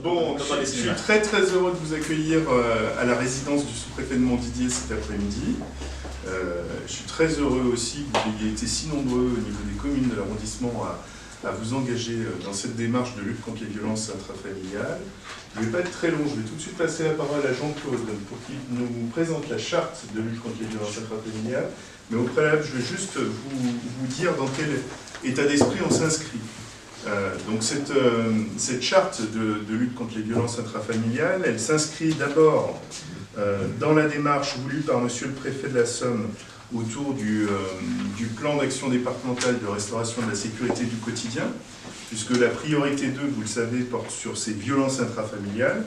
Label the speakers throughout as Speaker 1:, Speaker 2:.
Speaker 1: Bon, je suis très heureux de vous accueillir à la résidence du sous-préfet de Montdidier cet après-midi. Je suis très heureux aussi que vous ayez été si nombreux au niveau des communes de l'arrondissement à vous engager dans cette démarche de lutte contre les violences intrafamiliales. Je ne vais pas être très long, je vais tout de suite passer la parole à Jean-Claude pour qu'il nous présente la charte de lutte contre les violences intrafamiliales. Mais au préalable, je vais juste vous dire dans quel état d'esprit on s'inscrit. Donc cette charte de lutte contre les violences intrafamiliales, elle s'inscrit d'abord dans la démarche voulue par Monsieur le Préfet de la Somme autour du plan d'action départemental de restauration de la sécurité du quotidien, puisque la priorité 2, vous le savez, porte sur ces violences intrafamiliales,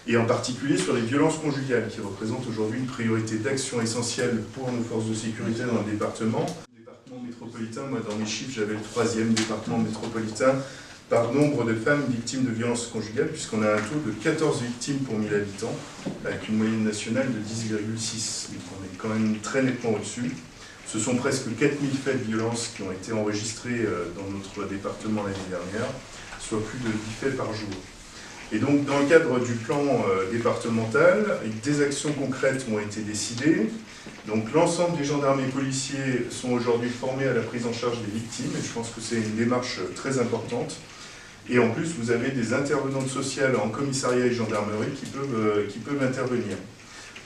Speaker 1: et en particulier sur les violences conjugales, qui représentent aujourd'hui une priorité d'action essentielle pour nos forces de sécurité dans le département. Métropolitain, moi dans mes chiffres j'avais le 3e département métropolitain par nombre de femmes victimes de violences conjugales, puisqu'on a un taux de 14 victimes pour 1000 habitants, avec une moyenne nationale de 10,6. Donc on est quand même très nettement au-dessus. Ce sont presque 4000 faits de violence qui ont été enregistrés dans notre département l'année dernière, soit plus de 10 faits par jour. Et donc, dans le cadre du plan départemental, des actions concrètes ont été décidées. Donc, l'ensemble des gendarmes et policiers sont aujourd'hui formés à la prise en charge des victimes, et je pense que c'est une démarche très importante. Et en plus, vous avez des intervenantes sociales en commissariat et gendarmerie qui peuvent intervenir.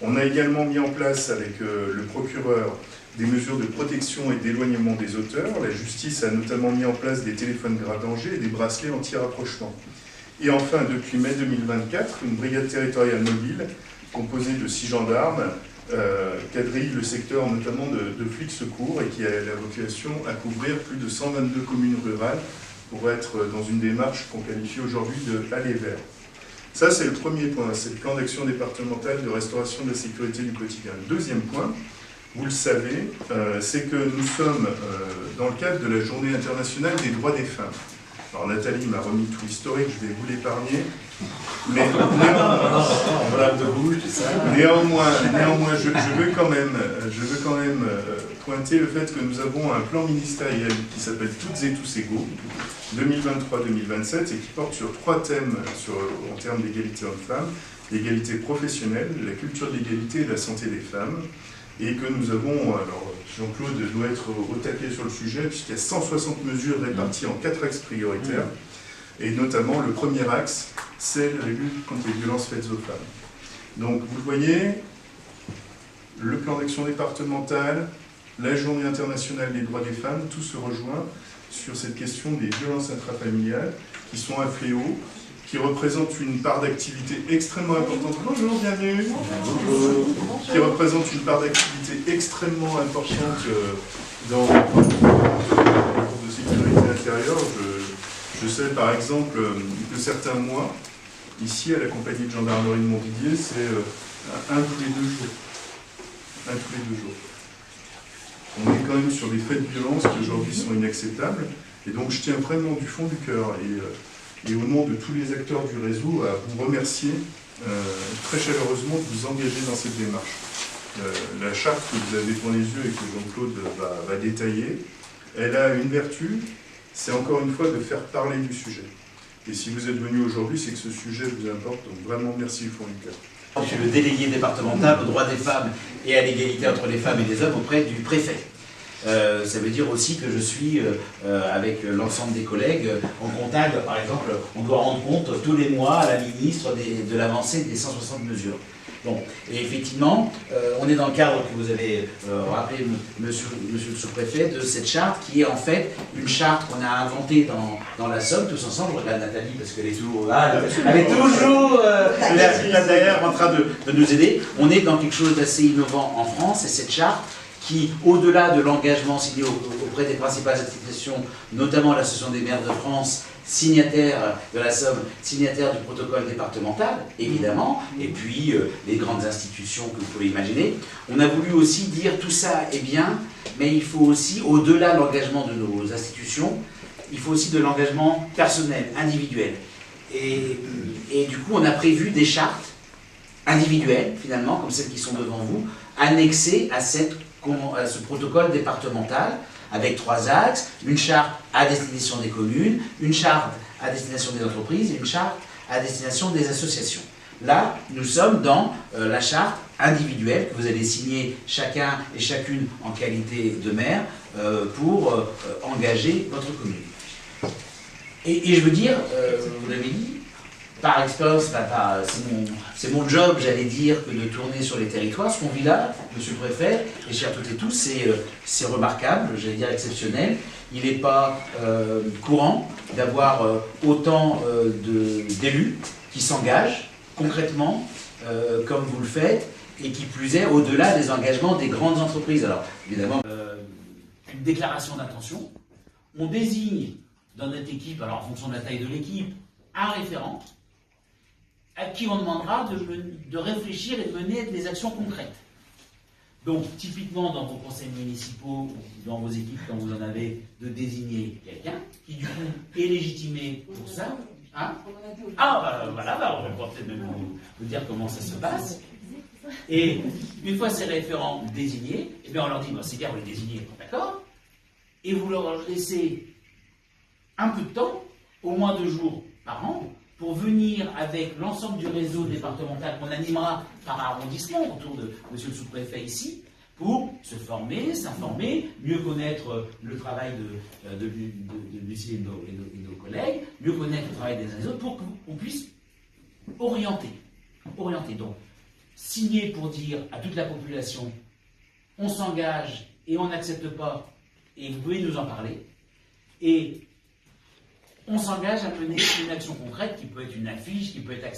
Speaker 1: On a également mis en place avec le procureur des mesures de protection et d'éloignement des auteurs. La justice a notamment mis en place des téléphones grave danger et des bracelets anti-rapprochement. Et enfin, depuis mai 2024, une brigade territoriale mobile, composée de 6 gendarmes, quadrille le secteur notamment de flics secours et qui a la vocation à couvrir plus de 122 communes rurales pour être dans une démarche qu'on qualifie aujourd'hui de « aller vers ». Ça, c'est le premier point, c'est le plan d'action départemental de restauration de la sécurité du quotidien. Le deuxième point, vous le savez, c'est que nous sommes dans le cadre de la Journée internationale des droits des femmes. Alors Nathalie m'a remis tout l'historique, je vais vous l'épargner. Mais néanmoins, je veux quand même pointer le fait que nous avons un plan ministériel qui s'appelle Toutes et tous égaux, 2023-2027, et qui porte sur 3 thèmes en termes d'égalité hommes-femmes, l'égalité professionnelle, la culture de l'égalité et la santé des femmes. Et que nous avons, alors Jean-Claude doit être au taquet sur le sujet, puisqu'il y a 160 mesures réparties en 4 axes prioritaires, et notamment le premier axe, c'est la lutte contre les violences faites aux femmes. Donc vous le voyez, le plan d'action départemental, la Journée internationale des droits des femmes, tout se rejoint sur cette question des violences intrafamiliales, qui sont un fléau, qui représente une part d'activité extrêmement importante. Bonjour, bienvenue. Qui représente une part d'activité extrêmement importante dans les cours de sécurité intérieure. Je sais par exemple que certains mois, ici à la compagnie de gendarmerie de Montdidier, c'est un tous les 2 jours. Un tous les 2 jours. On est quand même sur des faits de violence qui aujourd'hui sont inacceptables. Et donc je tiens vraiment du fond du cœur et au nom de tous les acteurs du réseau, à vous remercier très chaleureusement de vous engager dans cette démarche. La charte que vous avez devant les yeux et que Jean-Claude va détailler, elle a une vertu, c'est encore une fois de faire parler du sujet. Et si vous êtes venu aujourd'hui, c'est que ce sujet vous importe, donc vraiment merci du fond du cœur.
Speaker 2: Je suis le délégué départemental aux droits des femmes et à l'égalité entre les femmes et les hommes auprès du préfet. Ça veut dire aussi que je suis, avec l'ensemble des collègues, en contact. Par exemple, on doit rendre compte tous les mois à la ministre de l'avancée des 160 mesures. Bon, et effectivement, on est dans le cadre que vous avez rappelé, monsieur le sous-préfet, de cette charte qui est en fait une charte qu'on a inventée dans la Somme, tous ensemble. Je regarde Nathalie parce qu'elle est toujours là, elle est toujours derrière en train de nous aider. On est dans quelque chose d'assez innovant en France, et cette charte qui, au-delà de l'engagement signé auprès des principales institutions, notamment l'Association des maires de France, signataire de la Somme, signataire du protocole départemental, évidemment, et puis les grandes institutions que vous pouvez imaginer, on a voulu aussi dire tout ça est bien, mais il faut aussi, au-delà de l'engagement de nos institutions, il faut aussi de l'engagement personnel, individuel. Et du coup, on a prévu des chartes individuelles, finalement, comme celles qui sont devant vous, annexées à ce protocole départemental, avec 3 axes, une charte à destination des communes, une charte à destination des entreprises et une charte à destination des associations. Là, nous sommes dans la charte individuelle que vous allez signer chacun et chacune en qualité de maire pour engager votre commune. Et je veux dire, vous l'avez dit, par expérience, c'est mon job, j'allais dire, que de tourner sur les territoires. Ce qu'on vit là, monsieur le préfet, et chers toutes et tous, c'est remarquable, j'allais dire exceptionnel. Il n'est pas courant d'avoir autant d'élus qui s'engagent concrètement, comme vous le faites, et qui plus est, au-delà des engagements des grandes entreprises. Alors, évidemment, une déclaration d'intention, on désigne dans notre équipe, alors en fonction de la taille de l'équipe, un référent, à qui on demandera de réfléchir et de mener des actions concrètes. Donc, typiquement, dans vos conseils municipaux, ou dans vos équipes, quand vous en avez, de désigner quelqu'un qui, du coup, est légitimé pour ça. Hein? Ah, voilà, on va peut-être même vous dire comment ça se passe. Et une fois ces référents désignés, eh bien on leur dit, c'est bien, vous les désignez, d'accord? Et vous leur laissez un peu de temps, au moins 2 jours par an, pour venir avec l'ensemble du réseau départemental qu'on animera par arrondissement autour de monsieur le sous-préfet ici, pour se former, s'informer, mieux connaître le travail de Lucie et nos collègues, mieux connaître le travail des uns et des autres, pour qu'on puisse orienter. Donc, signer pour dire à toute la population, on s'engage et on n'accepte pas, et vous pouvez nous en parler, et on s'engage à mener une action concrète qui peut être une affiche, qui peut être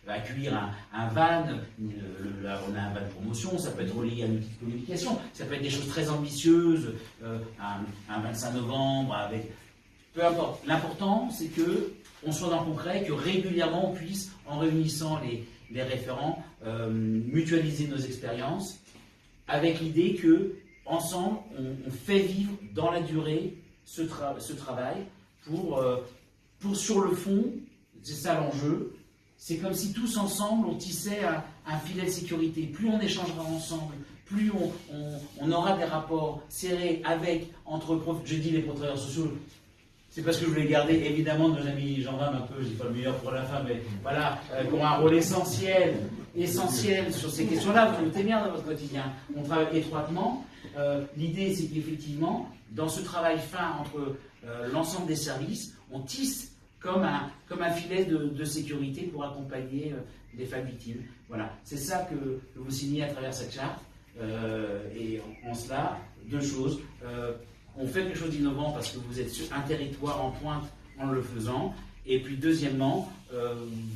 Speaker 2: accueillir un van, on a un van de promotion, ça peut être relié à un outil de communication, ça peut être des choses très ambitieuses, un 25 novembre, avec... Peu importe. L'important, c'est qu'on soit dans le concret, que régulièrement on puisse, en réunissant les référents, mutualiser nos expériences, avec l'idée que ensemble, on fait vivre dans la durée ce travail pour sur le fond, c'est ça l'enjeu, c'est comme si tous ensemble on tissait un filet de sécurité. Plus on échangera ensemble, plus on aura des rapports serrés entre, je dis les travailleurs sociaux, c'est parce que je voulais garder évidemment nos amis gendarmes un peu, je dis pas le meilleur pour la fin, mais voilà, qui ont un rôle essentiel sur ces questions-là, vous le mettez bien dans votre quotidien. On travaille étroitement. L'idée, c'est qu'effectivement, dans ce travail fin entre l'ensemble des services, on tisse comme un filet de sécurité pour accompagner les femmes victimes. Voilà, c'est ça que vous signez à travers cette charte. Et en cela, 2 choses. On fait quelque chose d'innovant parce que vous êtes sur un territoire en pointe en le faisant. Et puis deuxièmement,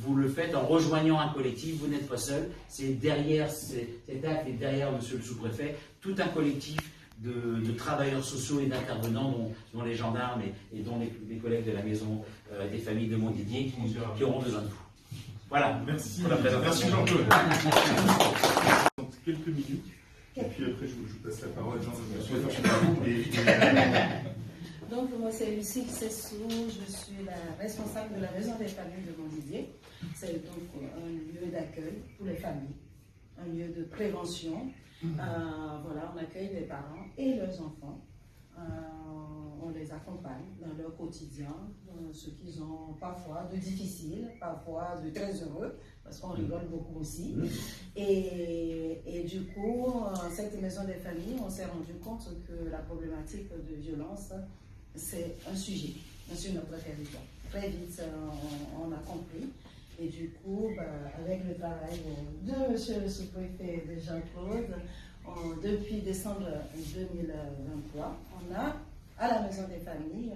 Speaker 2: vous le faites en rejoignant un collectif, vous n'êtes pas seul. C'est derrière cet acte et derrière monsieur le sous-préfet, tout un collectif de travailleurs sociaux et d'intervenants, dont les gendarmes et dont les collègues de la maison des familles de Montdidier qui auront besoin de vous. Voilà, merci pour la présentation.
Speaker 1: Merci Jean-Claude. Quelques minutes, et puis après je vous passe la parole.
Speaker 3: Donc, moi, c'est Lucie Cessou, je suis la responsable de la Maison des familles de Montdidier. C'est donc un lieu d'accueil pour les familles, un lieu de prévention. Voilà, on accueille les parents et leurs enfants. On les accompagne dans leur quotidien, dans ce qu'ils ont parfois de difficile, parfois de très heureux, parce qu'on rigole beaucoup aussi. Et du coup, cette maison des familles, on s'est rendu compte que la problématique de violence, c'est un sujet sur notre territoire. Très vite, on a compris. Et du coup, avec le travail de monsieur le sous-préfet de Jean-Claude, depuis décembre 2023, on a à la Maison des familles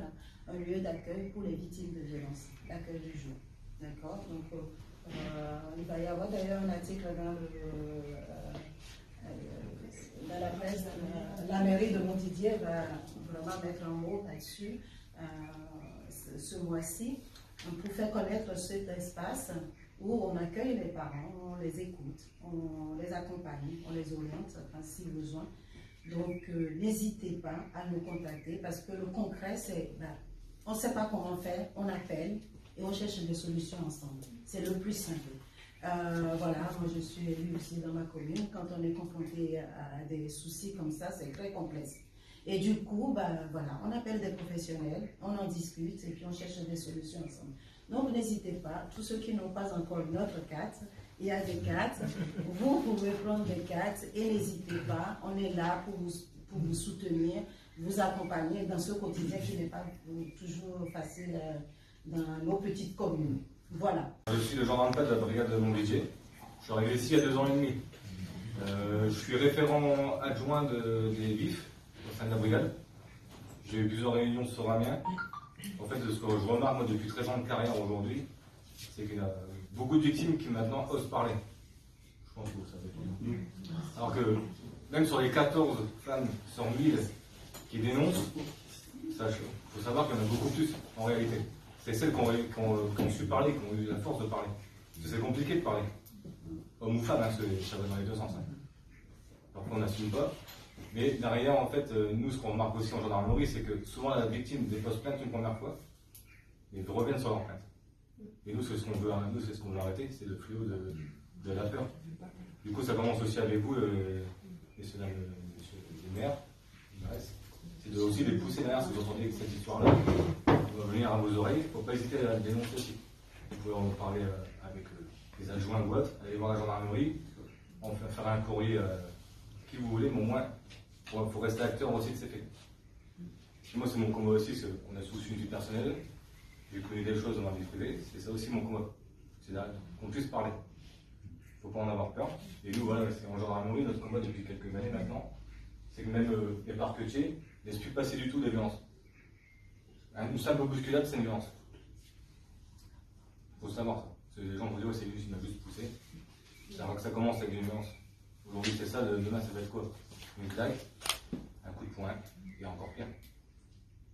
Speaker 3: un lieu d'accueil pour les victimes de violences, l'accueil du jour. D'accord? Donc, il va y avoir d'ailleurs un article dans la presse, la mairie de Montdidier va vraiment mettre un mot là-dessus ce mois-ci pour faire connaître cet espace où on accueille les parents, on les écoute, on les accompagne, on les oriente si besoin. Donc n'hésitez pas à nous contacter parce que le concret c'est, on ne sait pas comment faire, on appelle et on cherche des solutions ensemble. C'est le plus simple. Voilà, moi je suis élue aussi dans ma commune. Quand on est confronté à des soucis comme ça, c'est très complexe. Et du coup, voilà, on appelle des professionnels, on en discute et puis on cherche des solutions ensemble. Donc n'hésitez pas, tous ceux qui n'ont pas encore notre carte, il y a des cartes, vous pouvez prendre des cartes et n'hésitez pas, on est là pour vous soutenir, vous accompagner dans ce quotidien qui n'est pas toujours facile dans nos petites communes. Voilà.
Speaker 4: Je suis le gendarme de la brigade de Montdidier. Je suis arrivé ici il y a 2 ans et demi. Je suis référent adjoint des VIF au sein de la brigade. J'ai eu plusieurs réunions sur Amiens. En fait, ce que je remarque moi, depuis 13 ans de carrière aujourd'hui, c'est qu'il y a beaucoup de victimes qui maintenant osent parler. Je pense que vous savez tout. Alors que même sur les 14 femmes sur 1000 qui dénoncent, il faut savoir qu'il y en a beaucoup plus en réalité. C'est celles qui ont su parler, qui ont eu la force de parler. Parce que c'est compliqué de parler. Homme ou femme, hein, ça va dans les deux sens. Hein. Parfois on n'assume pas. Mais derrière, en fait, nous, ce qu'on remarque aussi en gendarmerie, c'est que souvent la victime dépose plainte une première fois, et ils reviennent sur leur plainte. Et nous, c'est ce qu'on veut, arrêter, c'est le fléau de la peur. Du coup, ça commence aussi avec vous, messieurs les maires, c'est de aussi les pousser derrière, si vous entendez cette histoire-là, qui va venir à vos oreilles, il ne faut pas hésiter à la dénoncer aussi. Vous pouvez en parler avec les adjoints ou autres, aller voir la gendarmerie, on fait faire un courrier qui vous voulez, mais au moins, il faut rester acteur aussi de ces faits. Moi, c'est mon combat aussi, on a tous une vie personnelle, j'ai connu des choses dans ma vie privée, c'est ça aussi mon combat. C'est qu'on puisse parler. Il ne faut pas en avoir peur. Et nous, voilà, c'est en gendarmerie, notre combat depuis quelques années maintenant, c'est que même les parquetiers ne laissent plus passer du tout des violences. Une simple bousculade, c'est une violence. Il faut savoir ça. Parce que les gens vont dire, ouais, c'est lui qui m'a juste poussé. C'est avant que ça commence avec une violence. Aujourd'hui, c'est ça, demain, ça va être quoi? Une claque, un coup de poing, et encore pire.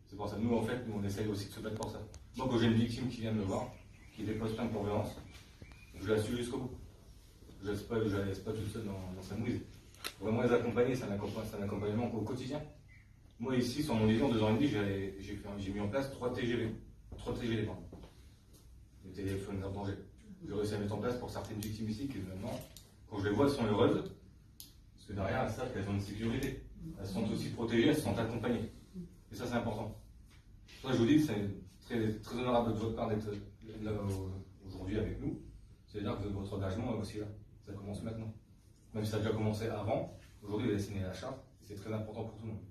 Speaker 4: C'est pour ça que nous, en fait, on essaye aussi de se battre pour ça. Moi, quand j'ai une victime qui vient me voir, qui dépose plainte pour violence, je la suis jusqu'au bout. Je ne la laisse pas toute seule dans sa mouise. Vraiment les accompagner, c'est un accompagnement au quotidien. Moi, ici, sur mon en 2 ans et demi, j'ai mis en place 3 TGV. 3 TGV, pardon. Les téléphones en danger. J'ai réussi à mettre en place pour certaines victimes ici qui, maintenant, quand je les vois, elles sont heureuses. Parce que derrière, elles savent qu'elles ont une sécurité. Elles sont aussi protégées, elles sont accompagnées. Et ça, c'est important. Pour ça, je vous dis que c'est très honorable de votre part d'être là aujourd'hui avec nous. C'est-à-dire que votre engagement est aussi là. Ça commence maintenant. Même si ça a déjà commencé avant, aujourd'hui, vous avez signé la charte. C'est très important pour tout le monde.